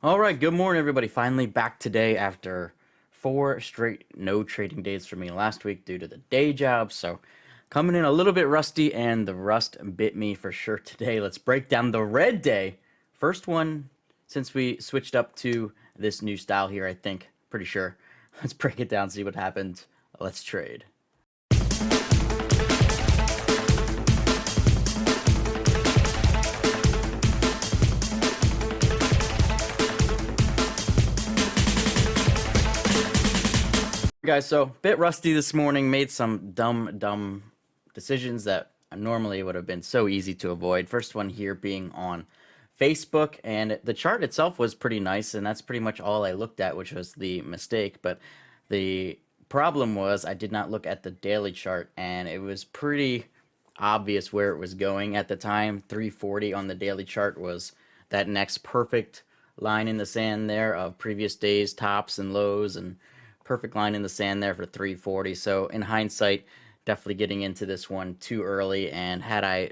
All right, good morning, everybody. Finally back today after 4 straight no trading days for me last week due to the day job. So coming in a little bit rusty, and the rust bit me for sure today. Let's break down the red day. First one since we switched up to this new style here, I think. Pretty sure. Let's break it down, see what happens. Let's trade. Guys, so bit rusty this morning, made some dumb decisions that normally would have been so easy to avoid. First one here being on Facebook, and the chart itself was pretty nice, and that's pretty much all I looked at, which was the mistake. But the problem was I did not look at the daily chart, and it was pretty obvious where it was going at the time. 340 on the daily chart was that next perfect line in the sand there of previous days tops and lows, and perfect line in the sand there for 340. So in hindsight, definitely getting into this one too early, and had I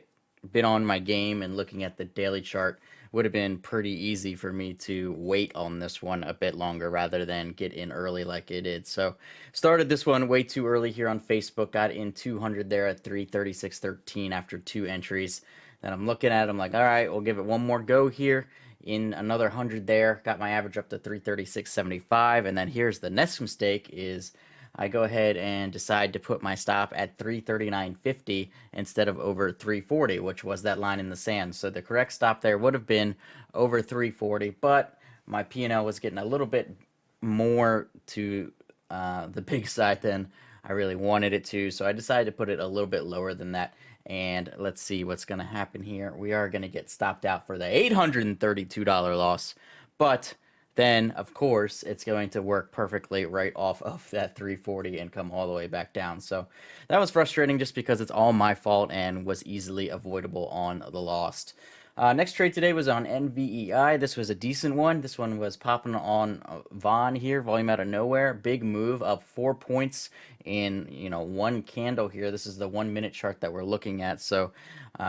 been on my game and looking at the daily chart, would have been pretty easy for me to wait on this one a bit longer rather than get in early like it did. So started this one way too early here on Facebook, got in 200 there at 336.13 after 2 entries. Then I'm looking at it, I'm like, all right, we'll give it one more go here. In another 100 there, got my average up to 336.75. And then here's the next mistake is I go ahead and decide to put my stop at 339.50 instead of over 340, which was that line in the sand. So the correct stop there would have been over 340, but my P&L was getting a little bit more to the big side than I really wanted it to. So I decided to put it a little bit lower than that. And let's see what's going to happen here. We are going to get stopped out for the $832 loss. But then, of course, it's going to work perfectly right off of that 340 and come all the way back down. So that was frustrating just because it's all my fault and was easily avoidable on the lost. Next trade today was on NVEI. This was a decent one. This one was popping on Vaughn here, volume out of nowhere. Big move up 4 points in one candle here. This is the 1 minute chart that we're looking at. So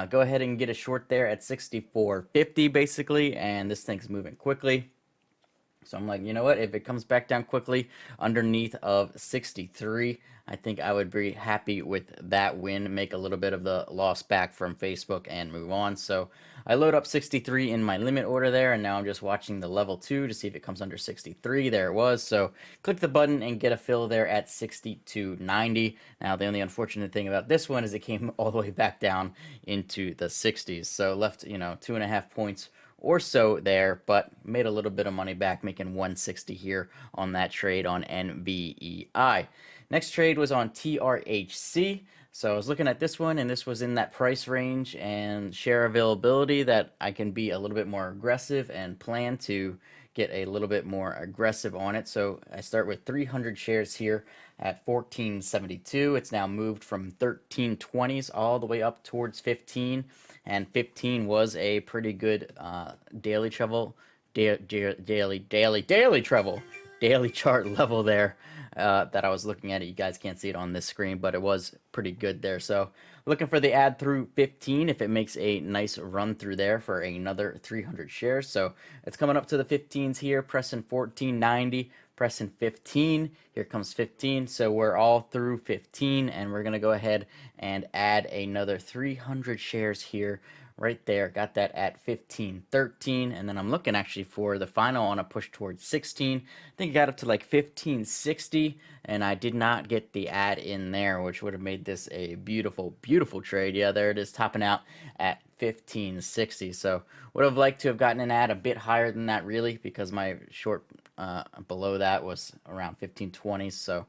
go ahead and get a short there at 64.50 basically, and this thing's moving quickly. So I'm like, you know what? If it comes back down quickly underneath of 63, I think I would be happy with that win, make a little bit of the loss back from Facebook and move on. So I load up 63 in my limit order there, and now I'm just watching the level 2 to see if it comes under 63. There it was. So click the button and get a fill there at 62.90. Now, the only unfortunate thing about this one is it came all the way back down into the 60s. So left, 2.5 points or so there, but made a little bit of money back, making 160 here on that trade on NVEI. Next trade was on TRHC. So I was looking at this one, and this was in that price range and share availability that I can be a little bit more aggressive and plan to get a little bit more aggressive on it. So I start with 300 shares here at 14.72. It's now moved from 13.20s all the way up towards 15, and 15 was a pretty good daily treble, daily chart level there that I was looking at. You guys can't see it on this screen, but it was pretty good there. So looking for the add through 15 if it makes a nice run through there for another 300 shares. So it's coming up to the 15s here, pressing 14.90, pressing 15. Here comes 15. So we're all through 15, and we're going to go ahead and add another 300 shares here. Right there, got that at 15.13, and then I'm looking actually for the final on a push towards 16. I think it got up to like 15.60, and I did not get the add in there, which would have made this a beautiful, beautiful trade. Yeah, there it is, topping out at 15.60. So would have liked to have gotten an add a bit higher than that, really, because my short below that was around 15.20. So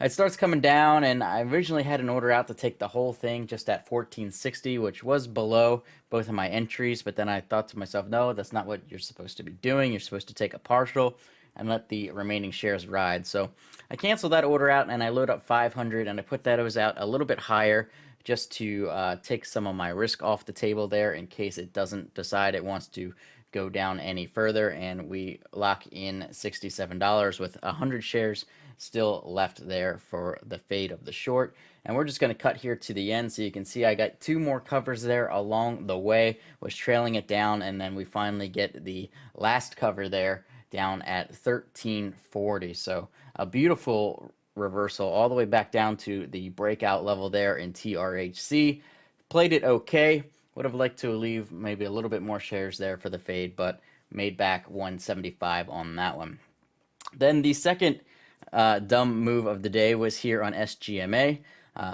it starts coming down, and I originally had an order out to take the whole thing just at 14.60, which was below both of my entries, but then I thought to myself, no, that's not what you're supposed to be doing. You're supposed to take a partial and let the remaining shares ride. So I canceled that order out, and I load up 500, and I put those out a little bit higher just to take some of my risk off the table there in case it doesn't decide it wants to go down any further, and we lock in $67 with 100 shares, still left there for the fade of the short. And we're just going to cut here to the end so you can see I got 2 more covers there along the way, was trailing it down, and then we finally get the last cover there down at 1340. So a beautiful reversal all the way back down to the breakout level there in TRHC. Played it okay. Would have liked to leave maybe a little bit more shares there for the fade, but made back 175 on that one. Then the second dumb move of the day was here on SGMA.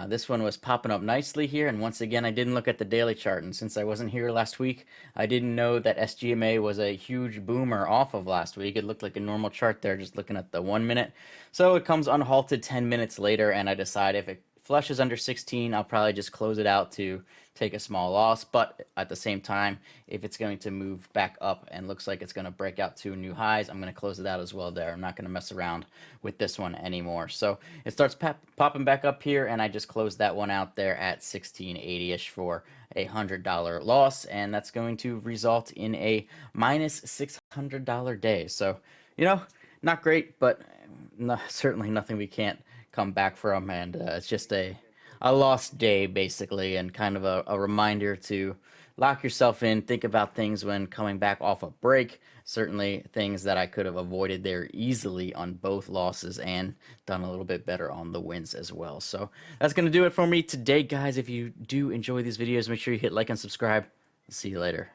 This one was popping up nicely here, and once again I didn't look at the daily chart, and since I wasn't here last week, I didn't know that SGMA was a huge boomer off of last week. It looked like a normal chart there just looking at the 1 minute. So it comes unhalted 10 minutes later, and I decide if it flushes under 16, I'll probably just close it out to take a small loss. But at the same time, if it's going to move back up and looks like it's going to break out to new highs, I'm going to close it out as well there. I'm not going to mess around with this one anymore. So it starts popping back up here, and I just closed that one out there at 1680-ish for a $100 loss, and that's going to result in a minus $600 day. So, you know, not great, but certainly nothing we can't come back from, and it's just a lost day basically, and kind of a reminder to lock yourself in, think about things when coming back off a break. Certainly things that I could have avoided there easily on both losses and done a little bit better on the wins as well. So that's going to do it for me today, guys. If you do enjoy these videos, make sure you hit like and subscribe. See you later.